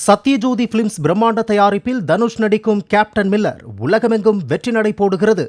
Sathyajothi films பிரம்மாண்ட தயாரிப்பில் தனுஷ் நடிக்கும் கேப்டன் மில்லர் உலகமெங்கும் வெற்றி நடை போடுகிறது.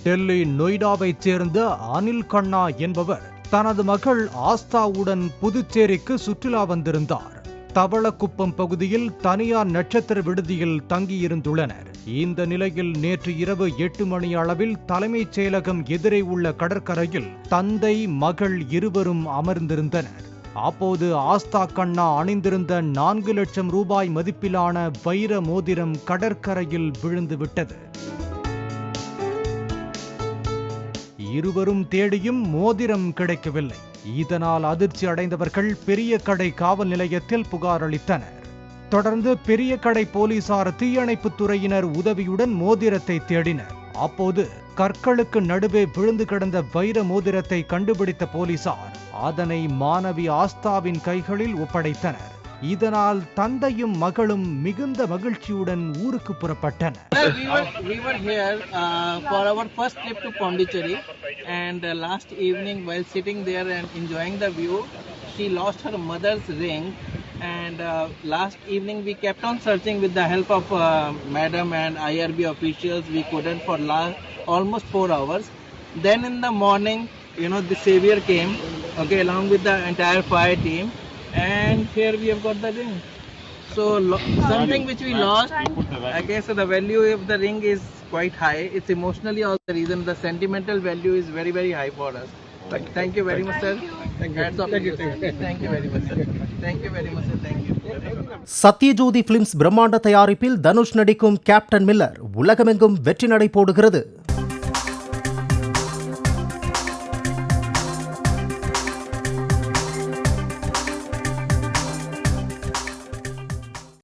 டெல்லி நொய்டாவைச் சேர்ந்த அனில் கண்ணா என்பவர் தனது மகள் ஆஸ்தாவுடன் புதுச்சேரிக்கு சுற்றுலா வந்திருந்தார். தவளக்குப்பம் பகுதியில் தனியார் நட்சத்திர விடுதியில் தங்கியிருந்துள்ளனர். இந்த நிலையில் நேற்று இரவு 8 மணி அளவில் தலைமைச் செயலகம் எதிரே உள்ள கடற்கரையில் தந்தை மகள் இருவரும் அமர்ந்திருந்தனர். அப்போது ஆஸ்தா கண்ணா அணிந்திருந்த 4 லட்சம் ரூபாய் மதிப்பிலான வைர மோதிரம் கடற்கரையில் விழுந்துவிட்டது. இருவரும் தேடியும் மோதிரம் கிடைக்கவில்லை. இதனால் அதிர்ச்சி அடைந்தவர்கள் பெரிய கடை காவல் நிலையத்தில் புகார் அளித்தனர். தொடர்ந்து பெரிய கடை போலீசார் தீயணைப்புத் துறையினர் உதவியுடன் மோதிரத்தை தேடினர். அப்போது கற்களுக்கு நடுவே விழுந்து கிடந்த வைர மோதிரத்தை கண்டுபிடித்த போலீசார் அதனை மாணவி ஆஸ்தாவின் கைகளில் ஒப்படைத்தனர். இதனால் தந்தையும் மகளும் மிகுந்த மகிழ்ச்சியுடன் ஊருக்கு புறப்பட்டனர். We were here for our first trip to Pondicherry, and last evening while sitting there and enjoying the view, she lost her mother's ring, and last evening we kept on searching with the help of madam and IRB officials. We couldn't for almost 4 hours. Then in the morning, the savior came, along with the entire fire team. And here we have got the ring. So something which we lost, I guess the value of the ring is quite high. It's emotionally also the reason. The sentimental value is very, very high for us. But thank you very much, sir. Thank you very much, sir. Thank you very much, sir. Thank you. Sathyajothi films பிரம்மாண்ட தயாரிப்பில் தனுஷ் நடிக்கும் captain Miller உலகமெங்கும் வெற்றி நடை போடுகிறது.